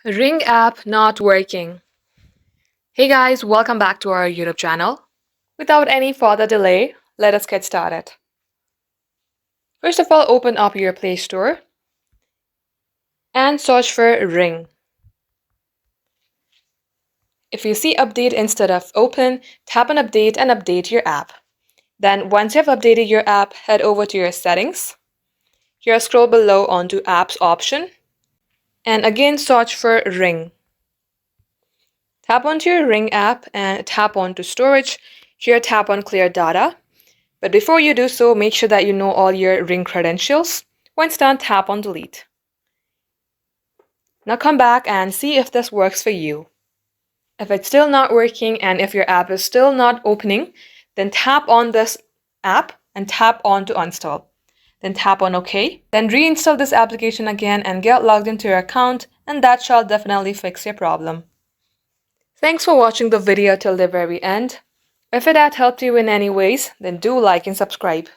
Ring app not working. Hey guys, welcome back to our YouTube channel. Without any further delay, let us get started. First of all, open up your Play Store and search for Ring. If you see update instead of open, tap on update and update your app. Then once you have updated your app, head over to your settings. Here scroll below onto apps option and again search for Ring. Tap onto your Ring app and tap onto storage. Here tap on clear data. But before you do so, make sure that you know all your Ring credentials. Once done, tap on delete. Now come back and see if this works for you. If it's still not working and if your app is still not opening, then tap on this app and tap on to uninstall. Then tap on OK. Then reinstall this application again and get logged into your account, and that shall definitely fix your problem. Thanks for watching the video till the very end. If it had helped you in any ways, then do like and subscribe.